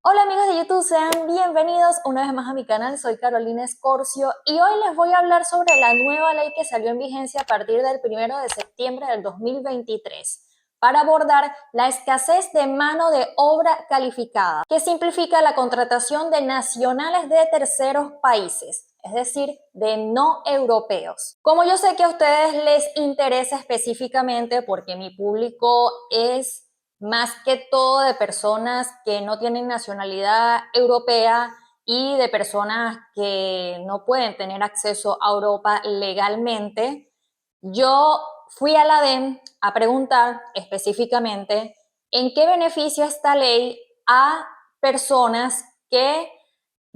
Hola amigos de YouTube, sean bienvenidos una vez más a mi canal, soy Carolina Escorcio y hoy les voy a hablar sobre la nueva ley que salió en vigencia a partir del 1 de septiembre del 2023 para abordar la escasez de mano de obra calificada, que simplifica la contratación de nacionales de terceros países, es decir, de no europeos. Como yo sé que a ustedes les interesa específicamente porque mi público es más que todo de personas que no tienen nacionalidad europea y de personas que no pueden tener acceso a Europa legalmente, yo fui a la DEM a preguntar específicamente en qué beneficia esta ley a personas que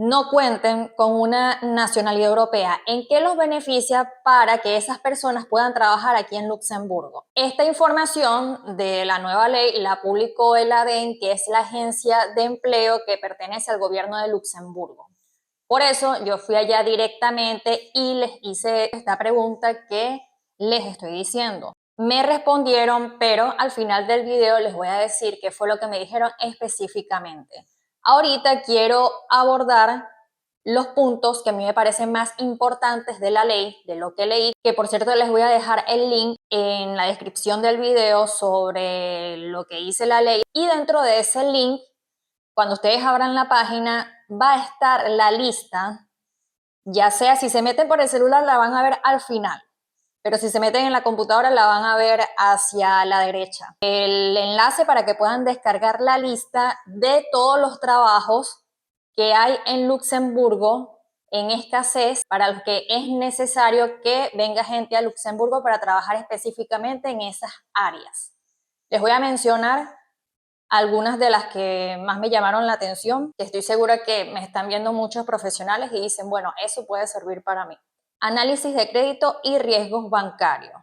no cuenten con una nacionalidad europea. ¿En qué los beneficia para que esas personas puedan trabajar aquí en Luxemburgo? Esta información de la nueva ley la publicó el ADEN, que es la agencia de empleo que pertenece al gobierno de Luxemburgo. Por eso yo fui allá directamente y les hice esta pregunta que les estoy diciendo. Me respondieron, pero al final del video les voy a decir qué fue lo que me dijeron específicamente. Ahorita quiero abordar los puntos que a mí me parecen más importantes de la ley, de lo que leí, que por cierto les voy a dejar el link en la descripción del video sobre lo que hice la ley, y dentro de ese link, cuando ustedes abran la página, va a estar la lista, ya sea si se meten por el celular la van a ver al final, pero si se meten en la computadora la van a ver hacia la derecha. El enlace para que puedan descargar la lista de todos los trabajos que hay en Luxemburgo en escasez, para los que es necesario que venga gente a Luxemburgo para trabajar específicamente en esas áreas. Les voy a mencionar algunas de las que más me llamaron la atención, que estoy segura que me están viendo muchos profesionales y dicen, bueno, eso puede servir para mí. Análisis de crédito y riesgos bancarios,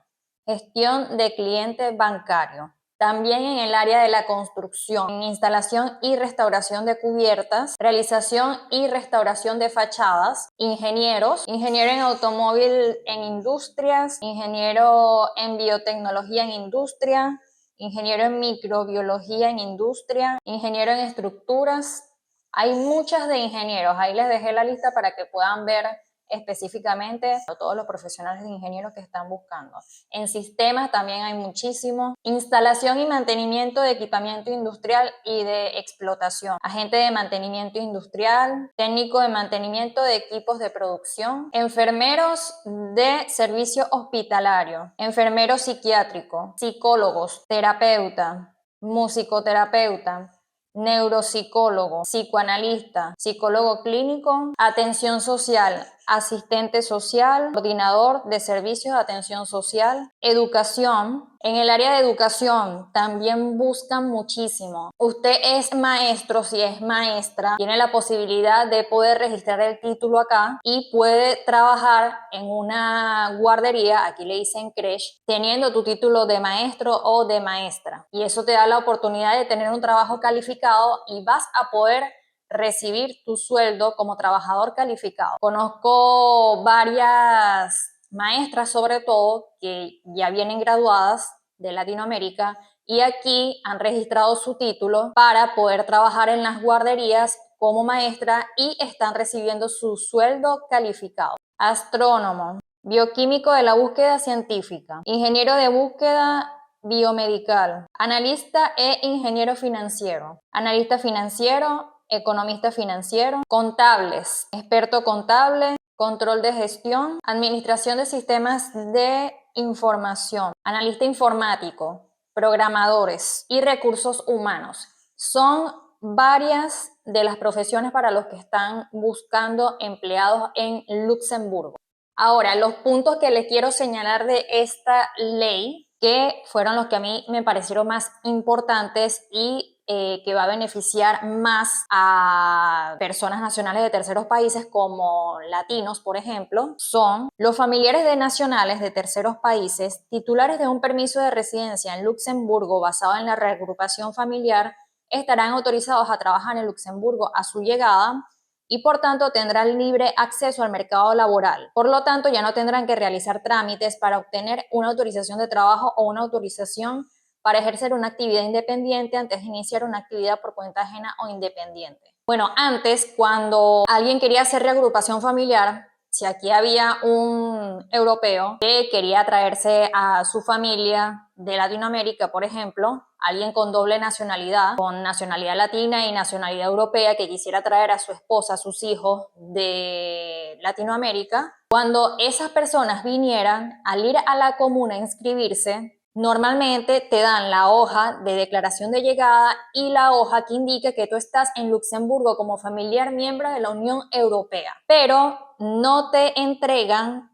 gestión de cliente bancario. También en el área de la construcción, instalación y restauración de cubiertas, realización y restauración de fachadas, ingenieros, ingeniero en automóvil en industrias, ingeniero en biotecnología en industria, ingeniero en microbiología en industria, ingeniero en estructuras. Hay muchas de ingenieros, ahí les dejé la lista para que puedan ver específicamente a todos los profesionales de ingenieros que están buscando. En sistemas también hay muchísimos. Instalación y mantenimiento de equipamiento industrial y de explotación. Agente de mantenimiento industrial, técnico de mantenimiento de equipos de producción, enfermeros de servicio hospitalario, enfermero psiquiátrico, psicólogos, terapeuta, musicoterapeuta, neuropsicólogo, psicoanalista, psicólogo clínico, atención social, asistente social, coordinador de servicios de atención social, educación. En el área de educación también buscan muchísimo. Usted es maestro, si es maestra, tiene la posibilidad de poder registrar el título acá y puede trabajar en una guardería, aquí le dicen creche, teniendo tu título de maestro o de maestra. Y eso te da la oportunidad de tener un trabajo calificado y vas a poder recibir tu sueldo como trabajador calificado. Conozco varias maestras, sobre todo, que ya vienen graduadas de Latinoamérica y aquí han registrado su título para poder trabajar en las guarderías como maestra y están recibiendo su sueldo calificado. Astrónomo, bioquímico de la búsqueda científica, ingeniero de búsqueda biomedical, analista e ingeniero financiero, analista financiero, economista financiero, contables, experto contable, control de gestión, administración de sistemas de información, analista informático, programadores y recursos humanos. Son varias de las profesiones para los que están buscando empleados en Luxemburgo. Ahora, los puntos que les quiero señalar de esta ley, que fueron los que a mí me parecieron más importantes y que va a beneficiar más a personas nacionales de terceros países como latinos, por ejemplo, son los familiares de nacionales de terceros países titulares de un permiso de residencia en Luxemburgo basado en la reagrupación familiar estarán autorizados a trabajar en Luxemburgo a su llegada y por tanto tendrán libre acceso al mercado laboral. Por lo tanto, ya no tendrán que realizar trámites para obtener una autorización de trabajo o una autorización para ejercer una actividad independiente antes de iniciar una actividad por cuenta ajena o independiente. Bueno, antes, cuando alguien quería hacer reagrupación familiar, si aquí había un europeo que quería traerse a su familia de Latinoamérica, por ejemplo, alguien con doble nacionalidad, con nacionalidad latina y nacionalidad europea, que quisiera traer a su esposa, a sus hijos de Latinoamérica, cuando esas personas vinieran, al ir a la comuna a inscribirse, normalmente te dan la hoja de declaración de llegada y la hoja que indica que tú estás en Luxemburgo como familiar miembro de la Unión Europea, pero no te entregaban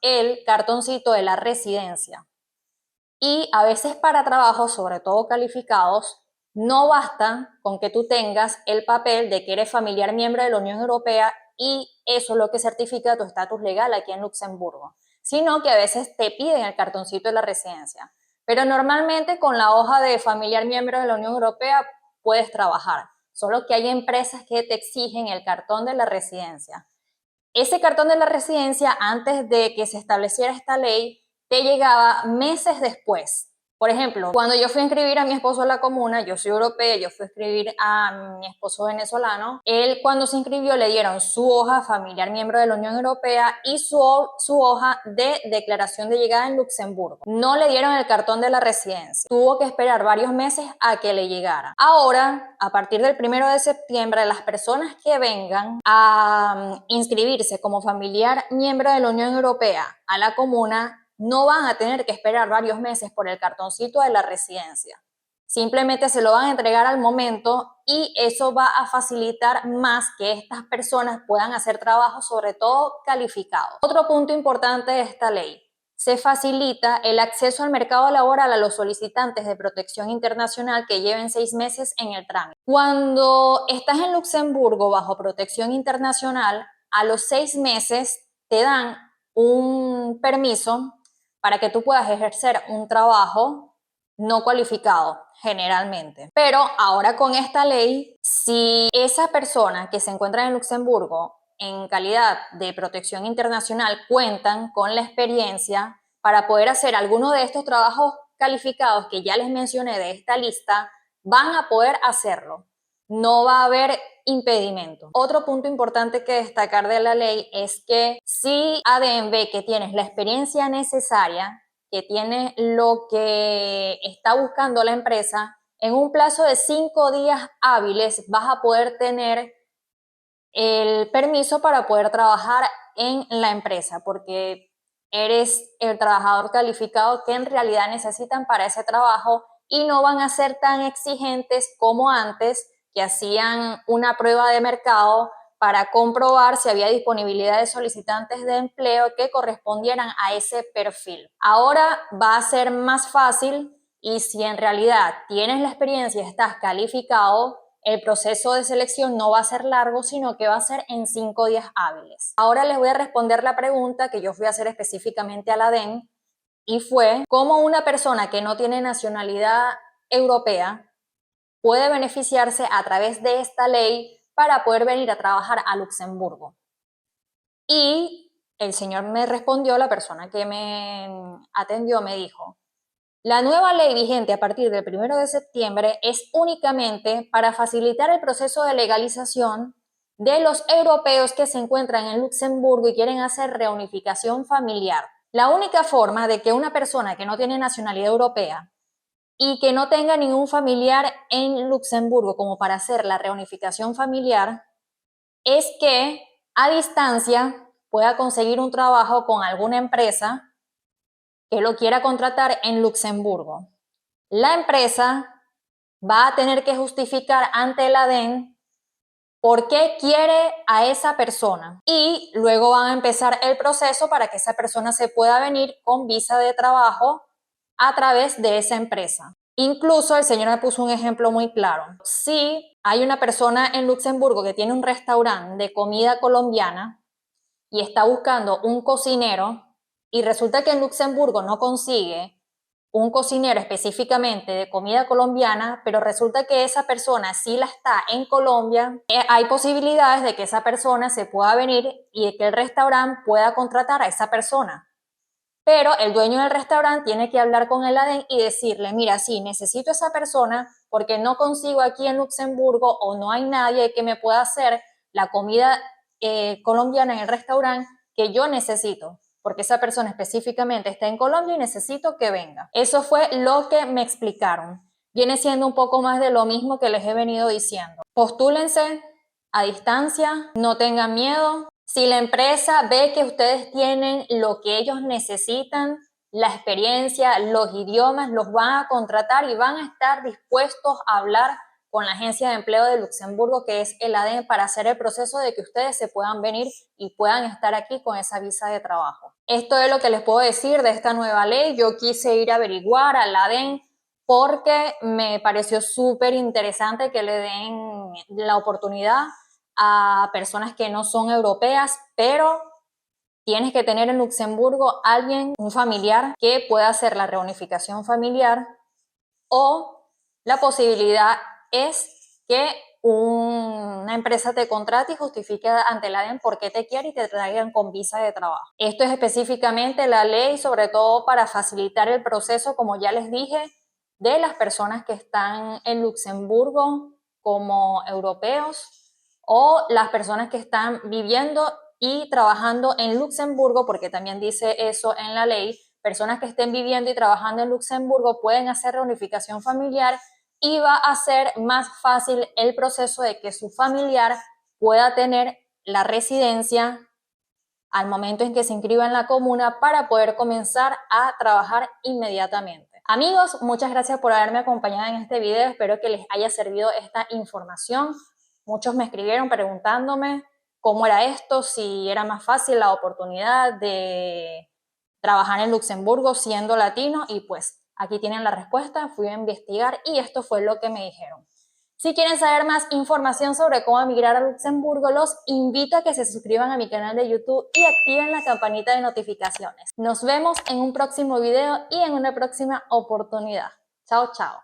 el cartoncito de la residencia. Y a veces para trabajos, sobre todo calificados, no basta con que tú tengas el papel de que eres familiar miembro de la Unión Europea y eso es lo que certifica tu estatus legal aquí en Luxemburgo, sino que a veces te piden el cartoncito de la residencia. Pero normalmente con la hoja de familiar miembro de la Unión Europea puedes trabajar, solo que hay empresas que te exigen el cartón de la residencia. Ese cartón de la residencia, antes de que se estableciera esta ley, te llegaba meses después. Por ejemplo, cuando yo fui a inscribir a mi esposo a la comuna, yo soy europea, yo fui a inscribir a mi esposo venezolano, él cuando se inscribió le dieron su hoja familiar miembro de la Unión Europea y su hoja de declaración de llegada en Luxemburgo. No le dieron el cartón de la residencia. Tuvo que esperar varios meses a que le llegara. Ahora, a partir del 1 de septiembre, las personas que vengan a inscribirse como familiar miembro de la Unión Europea a la comuna no van a tener que esperar varios meses por el cartoncito de la residencia. Simplemente se lo van a entregar al momento y eso va a facilitar más que estas personas puedan hacer trabajos, sobre todo calificados. Otro punto importante de esta ley: se facilita el acceso al mercado laboral a los solicitantes de protección internacional que lleven 6 meses en el trámite. Cuando estás en Luxemburgo bajo protección internacional, a los 6 meses te dan un permiso para que tú puedas ejercer un trabajo no cualificado generalmente. Pero ahora con esta ley, si esa persona que se encuentra en Luxemburgo en calidad de protección internacional cuentan con la experiencia para poder hacer alguno de estos trabajos calificados que ya les mencioné de esta lista, van a poder hacerlo. No va a haber impedimento. Otro punto importante que destacar de la ley es que si ADEN ve que tienes la experiencia necesaria, que tienes lo que está buscando la empresa, en un plazo de 5 días hábiles vas a poder tener el permiso para poder trabajar en la empresa, porque eres el trabajador calificado que en realidad necesitan para ese trabajo y no van a ser tan exigentes como antes, que hacían una prueba de mercado para comprobar si había disponibilidad de solicitantes de empleo que correspondieran a ese perfil. Ahora va a ser más fácil y si en realidad tienes la experiencia y estás calificado, el proceso de selección no va a ser largo, sino que va a ser en 5 días hábiles. Ahora les voy a responder la pregunta que yo fui a hacer específicamente a la DEN y fue: ¿cómo una persona que no tiene nacionalidad europea puede beneficiarse a través de esta ley para poder venir a trabajar a Luxemburgo? Y el señor me respondió, la persona que me atendió me dijo: la nueva ley vigente a partir del 1 de septiembre es únicamente para facilitar el proceso de legalización de los europeos que se encuentran en Luxemburgo y quieren hacer reunificación familiar. La única forma de que una persona que no tiene nacionalidad europea y que no tenga ningún familiar en Luxemburgo como para hacer la reunificación familiar es que a distancia pueda conseguir un trabajo con alguna empresa que lo quiera contratar en Luxemburgo. La empresa va a tener que justificar ante la DEN por qué quiere a esa persona y luego van a empezar el proceso para que esa persona se pueda venir con visa de trabajo a través de esa empresa. Incluso el señor me puso un ejemplo muy claro. Si hay una persona en Luxemburgo que tiene un restaurante de comida colombiana y está buscando un cocinero y resulta que en Luxemburgo no consigue un cocinero específicamente de comida colombiana, pero resulta que esa persona sí la está en Colombia, hay posibilidades de que esa persona se pueda venir y de que el restaurante pueda contratar a esa persona. pero el dueño del restaurante tiene que hablar con el ADEN y decirle, mira, sí, necesito esa persona porque no consigo aquí en Luxemburgo o no hay nadie que me pueda hacer la comida colombiana en el restaurante que yo necesito, porque esa persona específicamente está en Colombia y necesito que venga. Eso fue lo que me explicaron. Viene siendo un poco más de lo mismo que les he venido diciendo. Postúlense a distancia, no tengan miedo. Si la empresa ve que ustedes tienen lo que ellos necesitan, la experiencia, los idiomas, los van a contratar y van a estar dispuestos a hablar con la Agencia de Empleo de Luxemburgo, que es el ADEN, para hacer el proceso de que ustedes se puedan venir y puedan estar aquí con esa visa de trabajo. Esto es lo que les puedo decir de esta nueva ley. Yo quise ir a averiguar al ADEN porque me pareció súper interesante que le den la oportunidad a personas que no son europeas, pero tienes que tener en Luxemburgo alguien, un familiar, que pueda hacer la reunificación familiar, o la posibilidad es que una empresa te contrate y justifique ante la ADEN por qué te quiere y te traigan con visa de trabajo. Esto es específicamente la ley, sobre todo para facilitar el proceso, como ya les dije, de las personas que están en Luxemburgo como europeos o las personas que están viviendo y trabajando en Luxemburgo, porque también dice eso en la ley. Personas que estén viviendo y trabajando en Luxemburgo pueden hacer reunificación familiar y va a ser más fácil el proceso de que su familiar pueda tener la residencia al momento en que se inscriba en la comuna para poder comenzar a trabajar inmediatamente. Amigos, muchas gracias por haberme acompañado en este video. Espero que les haya servido esta información. Muchos me escribieron preguntándome cómo era esto, si era más fácil la oportunidad de trabajar en Luxemburgo siendo latino, y pues aquí tienen la respuesta. Fui a investigar y esto fue lo que me dijeron. Si quieren saber más información sobre cómo emigrar a Luxemburgo, los invito a que se suscriban a mi canal de YouTube y activen la campanita de notificaciones. Nos vemos en un próximo video y en una próxima oportunidad. Chao, chao.